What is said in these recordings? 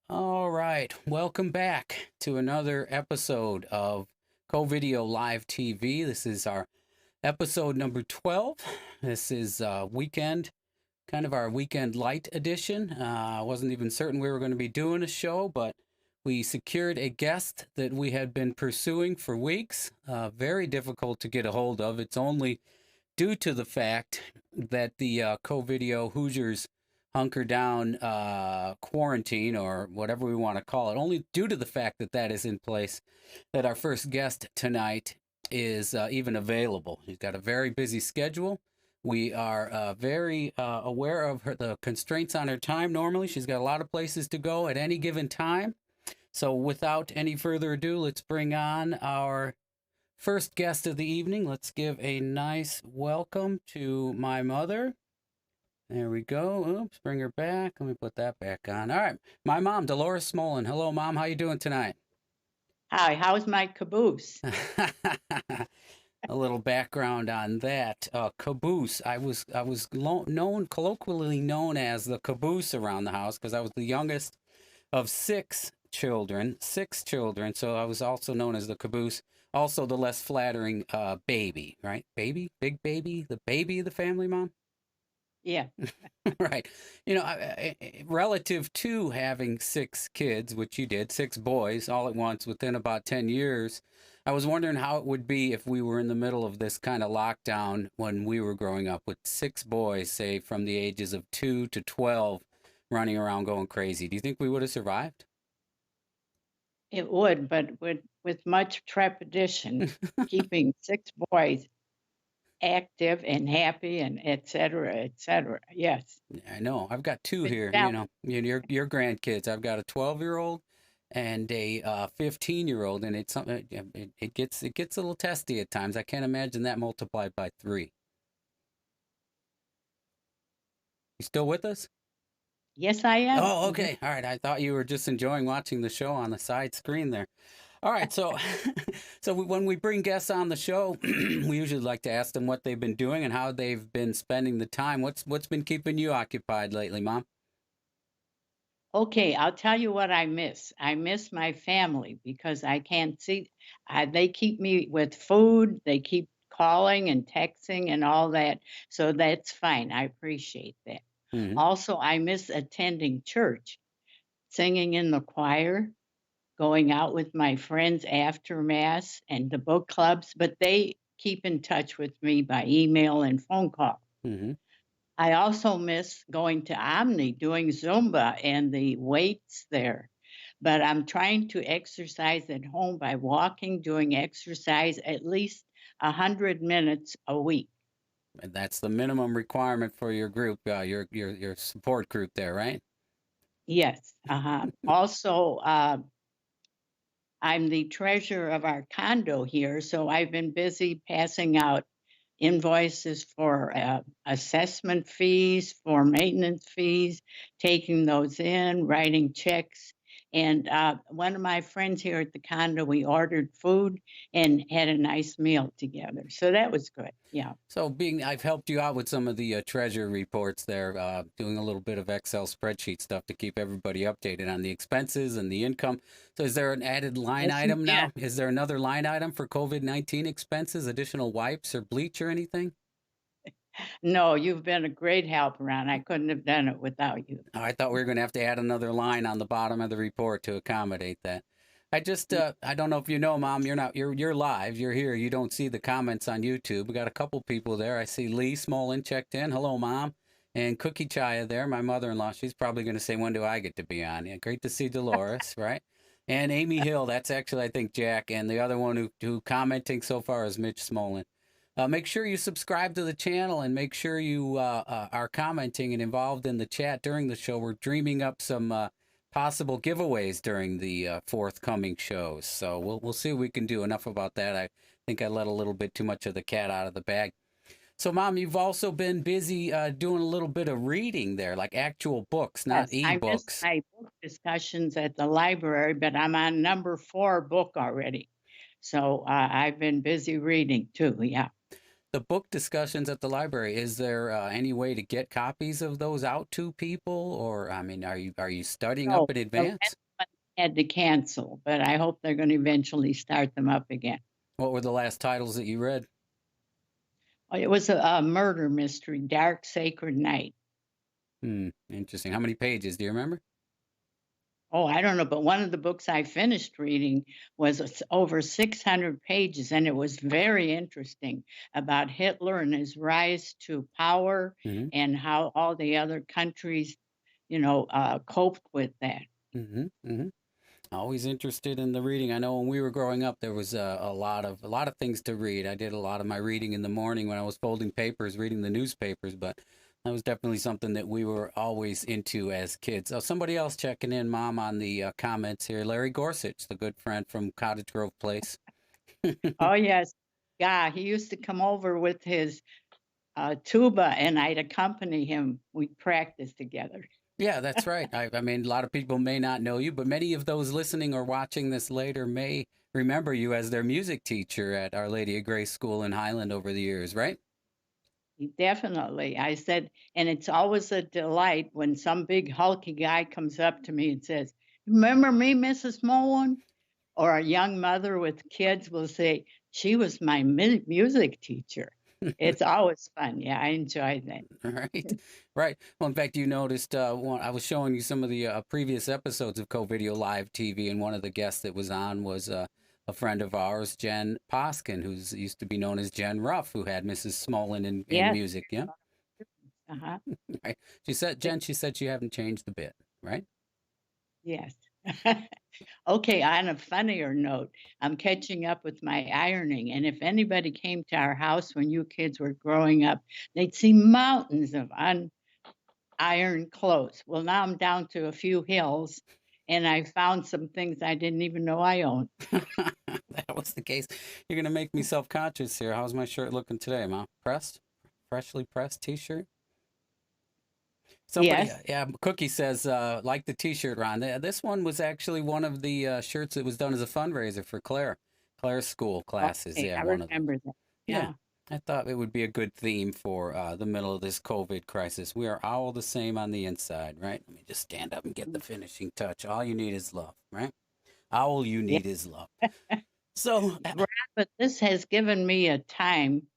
All right, welcome back to another episode of Co-Video Live TV. This is our episode number 12. This is weekend, kind of our weekend light edition. I wasn't even certain we were going to be doing a show, but we secured a guest that we had been pursuing for weeks. Very difficult to get a hold of. It's only due to the fact that the Co-Video Hoosiers hunker down quarantine or whatever we want to call it, only due to the fact that that is in place, that our first guest tonight is even available. He's got a very busy schedule. We are very aware of the constraints on her time normally. She's got a lot of places to go at any given time. So without any further ado, let's bring on our first guest of the evening. Let's give a nice welcome to my mother. There we go. Oops, bring her back. Let me put that back on. All right. My mom, Dolores Smolin. Hello, Mom. How you doing tonight? Hi, how's my caboose? A little background on that. Caboose. I was colloquially known as the caboose around the house because I was the youngest of six children. Six children. So I was also known as the caboose. Also the less flattering baby, right? Baby, big baby, the baby of the family, Mom. Yeah. Right. Relative to having six kids, which you did, six boys all at once within about 10 years, I was wondering how it would be if we were in the middle of this kind of lockdown when we were growing up with six boys, say from the ages of 2 to 12, running around going crazy. Do you think we would have survived? It would, but with much trepidation, keeping six boys active and happy and et cetera, et cetera. Yes. I know. I've got two Big here, challenge. your grandkids. I've got a 12-year-old and a 15-year-old, and it's something it gets a little testy at times. I can't imagine that multiplied by three. You still with us? Yes, I am. Oh, okay. All right. I thought you were just enjoying watching the show on the side screen there. All right. So, when we bring guests on the show, we usually like to ask them what they've been doing and how they've been spending the time. What's been keeping you occupied lately, Mom? Okay, I'll tell you what I miss. I miss my family because I can't see. They keep me with food. They keep calling and texting and all that. So that's fine. I appreciate that. Hmm. Also, I miss attending church, singing in the choir, going out with my friends after mass and the book clubs, but they keep in touch with me by email and phone call. Hmm. I also miss going to Omni, doing Zumba and the weights there. But I'm trying to exercise at home by walking, doing exercise at least 100 minutes a week. And that's the minimum requirement for your group, your support group there, right? Yes. Also, I'm the treasurer of our condo here, so I've been busy passing out invoices for assessment fees, for maintenance fees, taking those in, writing checks. And one of my friends here at the condo, we ordered food and had a nice meal together. So that was good. Yeah. So, I've helped you out with some of the treasury reports there, doing a little bit of Excel spreadsheet stuff to keep everybody updated on the expenses and the income. So, is there an added line Yes, you item can. now? Is there another line item for COVID-19 expenses, additional wipes or bleach or anything? No, you've been a great help, Ron. I couldn't have done it without you. Oh, I thought we were going to have to add another line on the bottom of the report to accommodate that. I don't know if you know, Mom, you're live, you're here, you don't see the comments on YouTube. We got a couple people there. I see Lee Smolin checked in. Hello, Mom. And Cookie Chaya there, my mother-in-law. She's probably going to say, when do I get to be on? Yeah, great to see Dolores, right? And Amy Hill, that's actually, I think, Jack. And the other one who commenting so far is Mitch Smolin. Make sure you subscribe to the channel and make sure you are commenting and involved in the chat during the show. We're dreaming up some possible giveaways during the forthcoming shows. So we'll see what we can do. Enough about that. I think I let a little bit too much of the cat out of the bag. So, Mom, you've also been busy doing a little bit of reading there, like actual books, not Yes, I missed e-books. my book discussions at the library, but I'm on number 4 book already. So I've been busy reading too. Yeah. the book discussions at the library, is there any way to get copies of those out to people? Or, I mean, are you studying No, up in the last advance? one had to cancel, but I hope they're going to eventually start them up again. What were the last titles that you read? It was a murder mystery, Dark Sacred Night. Interesting. How many pages? Do you remember? Oh, I don't know, but one of the books I finished reading was over 600 pages, and it was very interesting about Hitler and his rise to power Hmm. and how all the other countries, coped with that. Hmm. Hmm. Always interested in the reading. I know when we were growing up, there was a lot of things to read. I did a lot of my reading in the morning when I was folding papers, reading the newspapers, but that was definitely something that we were always into as kids. Oh, somebody else checking in, Mom, on the comments here. Larry Gorsuch, the good friend from Cottage Grove Place. Oh, yes. Yeah, he used to come over with his tuba, and I'd accompany him. We'd practice together. Yeah, that's right. I mean, a lot of people may not know you, but many of those listening or watching this later may remember you as their music teacher at Our Lady of Grace School in Highland over the years, right? Definitely. I said, and it's always a delight when some big hulky guy comes up to me and says, "Remember me, Mrs. Mullen?" Or a young mother with kids will say, "She was my music teacher." It's always fun. Yeah, I enjoy that. Right, right. Well, in fact, you noticed I was showing you some of the previous episodes of Co-Video Live TV, and one of the guests that was on was a friend of ours, Jen Poskin, who's used to be known as Jen Ruff, who had Mrs. Smolin in Yes. music. Yeah, Uh-huh. right. She said she haven't changed a bit, right? Yes. Okay, on a funnier note, I'm catching up with my ironing, and if anybody came to our house when you kids were growing up, they'd see mountains of unironed clothes. Well, now I'm down to a few hills, and I found some things I didn't even know I owned. That was the case. You're gonna make me self-conscious here. How's my shirt looking today, Mom? Pressed, freshly pressed T-shirt. Somebody, Yes. yeah, Cookie says, like the T-shirt, Ron. This one was actually one of the shirts that was done as a fundraiser for Claire's school classes. Okay, Yeah, I one of them. remember that. Yeah, Yeah. I thought it would be a good theme for the middle of this COVID crisis. We are all the same on the inside, right? Let me just stand up and get the finishing touch. All you need is love, right? All you Yeah. need is love. So, Right, but this has given me a time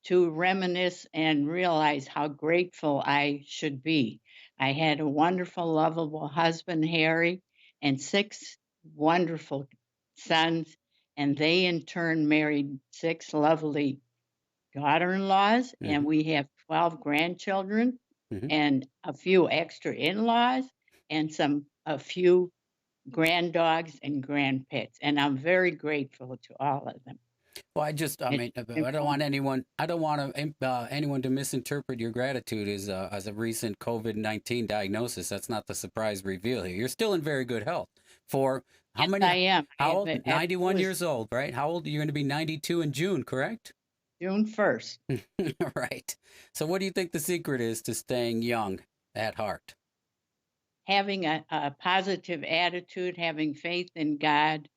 to reminisce and realize how grateful I should be. I had a wonderful, lovable husband, Harry, and 6 wonderful sons, and they in turn married 6 lovely daughter-in-laws, and mhm, we have 12 grandchildren mhm. and a few extra in-laws and a few granddogs and grandpets, and I'm very grateful to all of them. Well, I It's mean, been I don't want anyone to misinterpret your gratitude as a recent COVID-19 diagnosis. That's not the surprise reveal here. You're still in very good health. For how Yes, many? I am. I How have old? it I 91 was years old, right? How old? You're going to be 92 in June, correct? June 1st. Right. So, what do you think the secret is to staying young at heart? Having a positive attitude, having faith in God,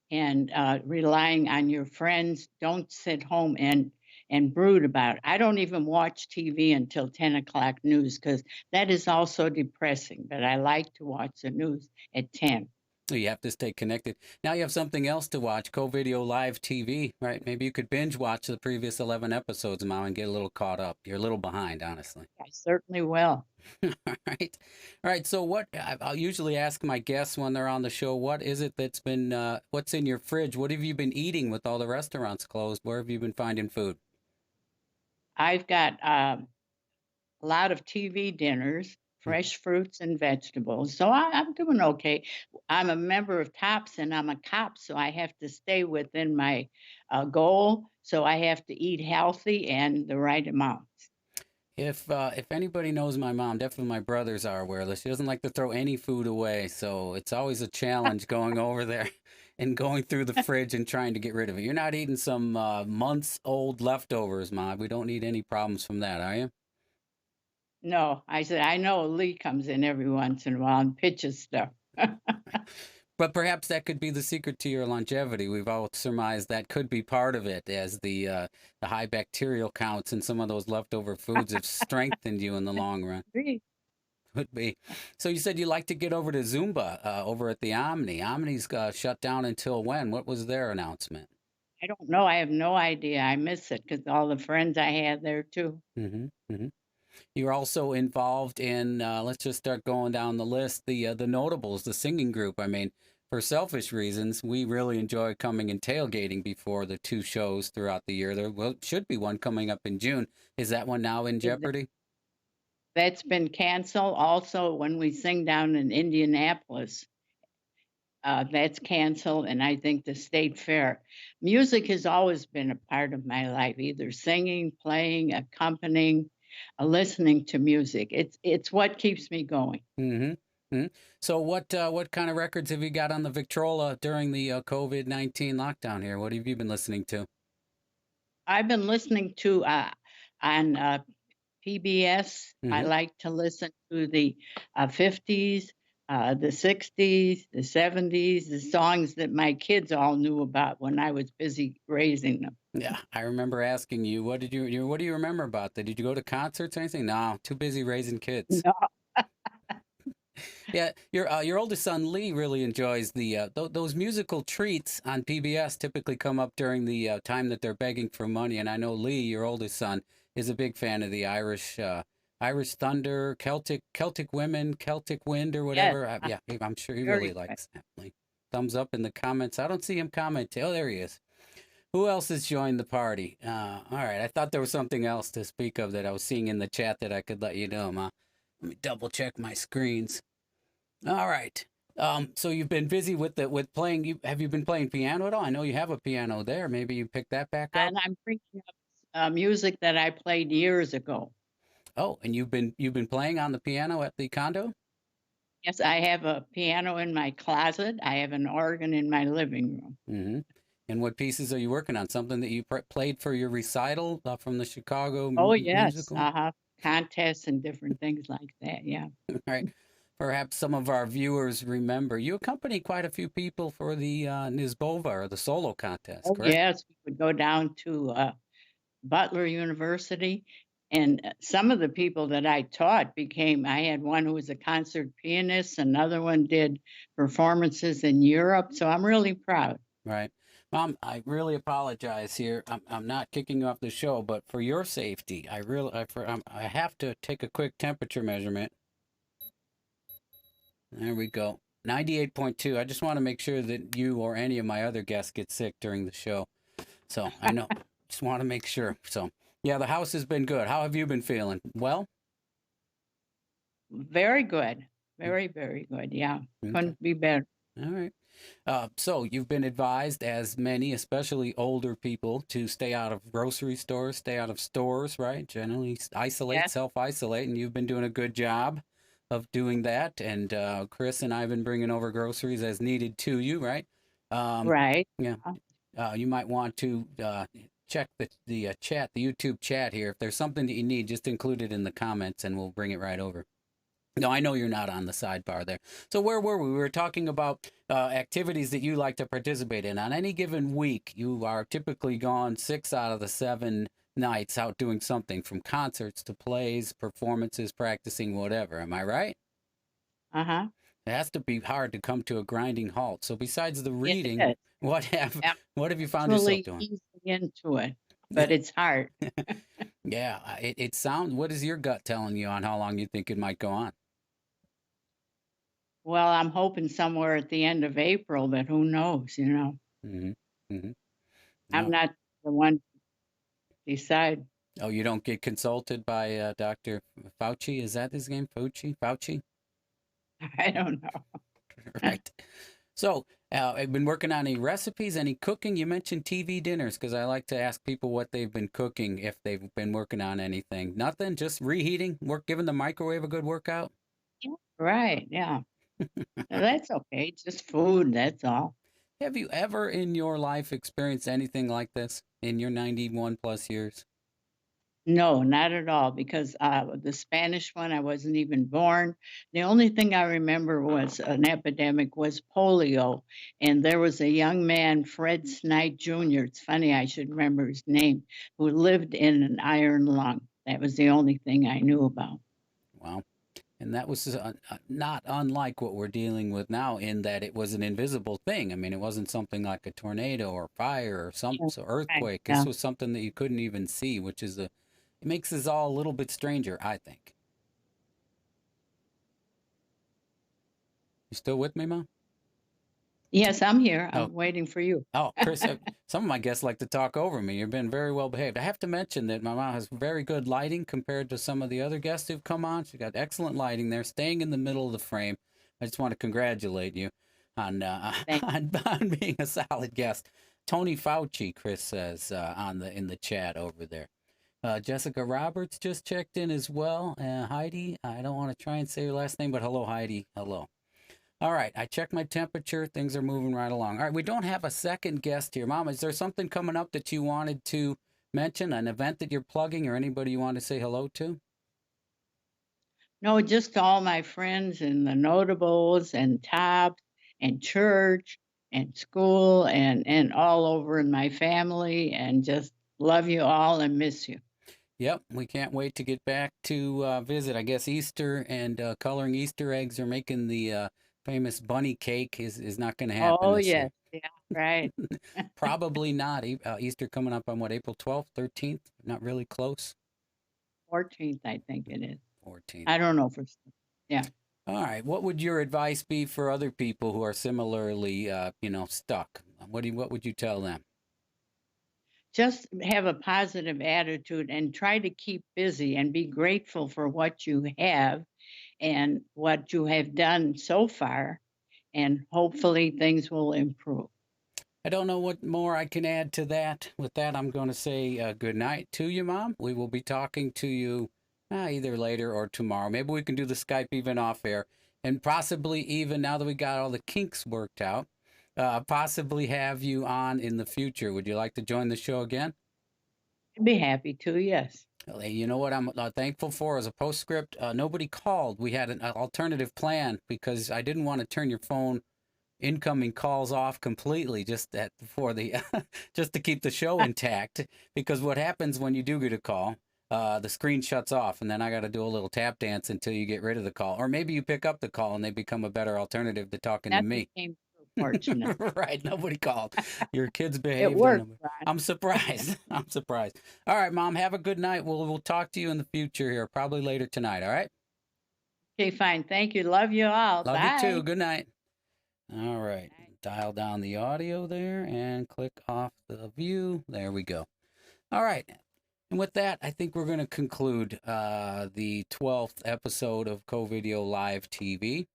and relying on your friends. Don't sit home and brood about it. I don't even watch TV until 10 o'clock news because that is also depressing. But I like to watch the news at 10. You have to stay connected. Now you have something else to watch, Co-Video Live TV, right? Maybe you could binge watch the previous 11 episodes, Mom, and get a little caught up. You're a little behind, honestly. I certainly will. All right. All right. So I'll usually ask my guests when they're on the show, what is it that's been, what's in your fridge? What have you been eating with all the restaurants closed? Where have you been finding food? I've got a lot of TV dinners, Mhm. fresh fruits and vegetables. So I'm doing okay. I'm a member of TOPS and I'm a cop, so I have to stay within my goal. So I have to eat healthy and the right amount. If anybody knows my mom, definitely my brothers are aware of this. She doesn't like to throw any food away, so it's always a challenge going over there and going through the fridge and trying to get rid of it. You're not eating some months old leftovers, Mom. We don't need any problems from that, are you? No, I said, I know Lee comes in every once in a while and pitches stuff. But perhaps that could be the secret to your longevity. We've all surmised that could be part of it, as the high bacterial counts and some of those leftover foods have strengthened you in the long run. Agree. Could be. So you said you like to get over to Zumba over at the Omni. Omni's shut down until when? What was their announcement? I don't know. I have no idea. I miss it because all the friends I had there too. Mm-hmm. You're also involved in, let's just start going down the list, the notables, the singing group. I mean, for selfish reasons, we really enjoy coming and tailgating before the two shows throughout the year. There should be one coming up in June. Is that one now in Is jeopardy? That's been canceled. Also, when we sing down in Indianapolis, that's canceled, and I think the state fair. Music has always been a part of my life, either singing, playing, accompanying, listening to music. It's what keeps me going. Mm-hmm. Mm-hmm. So what kind of records have you got on the Victrola during the COVID-19 lockdown here? What have you been listening to? I've been listening to on PBS. I Mm-hmm. like to listen to the 50s, the 60s, the 70s, the songs that my kids all knew about when I was busy raising them. Yeah, I remember asking you, what do you remember about that? Did you go to concerts or anything? No, too busy raising kids. No, Yeah, your oldest son Lee really enjoys the those musical treats on PBS. Typically come up during the time that they're begging for money, and I know Lee, your oldest son, is a big fan of the Irish Thunder, Celtic Women, Celtic Wind, or yes, whatever. Yeah, I'm sure he really very good. likes that. Lee. Thumbs up in the comments. I don't see him comment. Oh, there he is. Who else has joined the party? All right, I thought there was something else to speak of that I was seeing in the chat that I could let you know, Ma. Let me double check my screens. All right. So you've been busy with playing. Have you been playing piano at all? I know you have a piano there. Maybe you pick that back up. And I'm bringing up music that I played years ago. Oh, and you've been playing on the piano at the condo. Yes, I have a piano in my closet. I have an organ in my living room. Mm-hmm. And what pieces are you working on? Something that you played for your recital from the Chicago Oh, yes, musical? contests and different things like that. Yeah. Right. Perhaps some of our viewers remember you accompanied quite a few people for the Nizbova or the solo contest, Oh, correct? yes, we would go down to Butler University, and some of the people that I taught became. I had one who was a concert pianist, another one did performances in Europe. So I'm really proud. Right. Mom, I really apologize here. I'm not kicking you off the show, but for your safety, I have to take a quick temperature measurement. There we go. 98.2. I just want to make sure that you or any of my other guests get sick during the show. So I know, just want to make sure. So, yeah, the house has been good. How have you been feeling? Well? Very good. Very, very good. Yeah. Okay. Couldn't be better. All right. So you've been advised, as many, especially older people, to stay out of grocery stores, stay out of stores, right? Generally isolate, Yes. self-isolate, and you've been doing a good job of doing that. And Chris and I have been bringing over groceries as needed to you, right? Um, Right. yeah. You might want to check the chat, the YouTube chat here. If there's something that you need, just include it in the comments, and we'll bring it right over. No, I know you're not on the sidebar there. So where were we? We were talking about activities that you like to participate in. On any given week, you are typically gone 6 out of the 7 nights out doing something, from concerts to plays, performances, practicing, whatever. Am I right? Uh-huh. It has to be hard to come to a grinding halt. So besides the It reading, is. what have I'm what have you found yourself actually doing? easing into it, but it's hard. Yeah, it sounds. What is your gut telling you on how long you think it might go on? Well, I'm hoping somewhere at the end of April, but who knows, you know? Hmm. Hmm. I'm No. not the one to decide. Oh, you don't get consulted by Dr. Fauci? Is that his name? Fauci? Fauci? I don't know. Right. So, I've been working on any recipes, any cooking. You mentioned TV dinners, because I like to ask people what they've been cooking if they've been working on anything. Nothing, just reheating, giving the microwave a good workout. Yeah. Right, yeah. That's okay, just food, that's all. Have you ever in your life experienced anything like this in your 91 plus years? No, not at all, because the Spanish one, I wasn't even born. The only thing I remember was an epidemic was polio, and there was a young man, Fred Snight Jr. It's funny I should remember his name, who lived in an iron lung. That was the only thing I knew about. Wow. And that was not unlike what we're dealing with now, in that it was an invisible thing. I mean, it wasn't something like a tornado or fire or some Yeah, so right. earthquake. This Yeah. was something that you couldn't even see, which is it makes us all a little bit stranger, I think. You still with me, Mom? Yes, I'm here. Oh, I'm waiting for you. oh, Chris. Some of my guests like to talk over me. You've been very well behaved. I have to mention that my mom has very good lighting compared to some of the other guests who've come on. She's got excellent lighting there, staying in the middle of the frame. I just want to congratulate you on Thank on being a solid guest. Tony Fauci, Chris says on the in the chat over there. Jessica Roberts just checked in as well. Heidi, I don't want to try and say your last name, but hello, Heidi. Hello. All right, I checked my temperature. Things are moving right along. All right, we don't have a second guest here. Mom, is there something coming up that you wanted to mention, an event that you're plugging, or anybody you want to say hello to? No, just all my friends and the notables and tops and church and school and all over in my family, and just love you all and miss you. Yep, we can't wait to get back to visit. I guess Easter and coloring Easter eggs or making the famous bunny cake is not going to happen Oh, this year. yes. Yeah, right. Probably not. Easter coming up on what, April 12th, 13th? Not really close. 14th, I think it is. 14th. I don't know for sure. Yeah. All right. What would your advice be for other people who are similarly, stuck? What would you tell them? Just have a positive attitude and try to keep busy and be grateful for what you have and what you have done so far, and hopefully things will improve. I don't know what more I can add to that. With that, I'm going to say good night to you, Mom. We will be talking to you either later or tomorrow. Maybe we can do the Skype even off air, and possibly even now that we got all the kinks worked out, possibly have you on in the future. Would you like to join the show again? I'd be happy to, yes. Well, hey, you know what I'm thankful for as a postscript? Nobody called. We had an alternative plan because I didn't want to turn your phone incoming calls off completely just that for the just to keep the show intact, because what happens when you do get a call, the screen shuts off and then I got to do a little tap dance until you get rid of the call, or maybe you pick up the call and they become a better alternative to talking to That me. became so fortunate. Right, nobody called. Your kids It behaved worked, and Ron. I'm surprised. I'm surprised. All right, Mom, have a good night. We'll talk to you in the future here, probably later tonight. All right, Okay, fine. Thank you. Love you all. love you too. Bye. Good night. All right, dial down the audio there and click off the view. There we go. All right. And with that, I think we're going to conclude the 12th episode of Co-Video Live TV.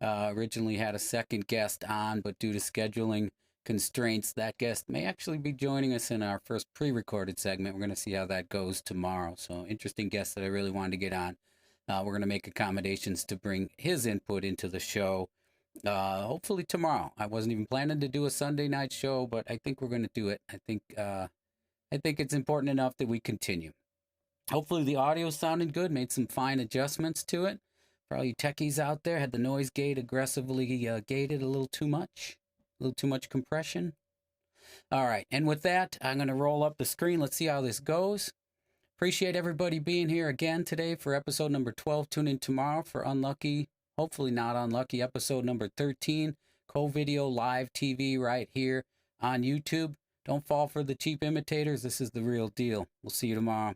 Originally had a second guest on, but due to scheduling constraints, that guest may actually be joining us in our first pre-recorded segment. We're going to see how that goes tomorrow. So interesting guest that I really wanted to get on. We're going to make accommodations to bring his input into the show. Hopefully tomorrow. I wasn't even planning to do a Sunday night show, but I think we're going to do it. I think it's important enough that we continue. Hopefully the audio sounded good. Made some fine adjustments to it. For all you techies out there, had the noise gate aggressively gated a little too much compression. All right, and with that, I'm going to roll up the screen. Let's see how this goes. Appreciate everybody being here again today for episode number 12. Tune in tomorrow for hopefully not unlucky, episode number 13, Co-Video Live TV right here on YouTube. Don't fall for the cheap imitators. This is the real deal. We'll see you tomorrow.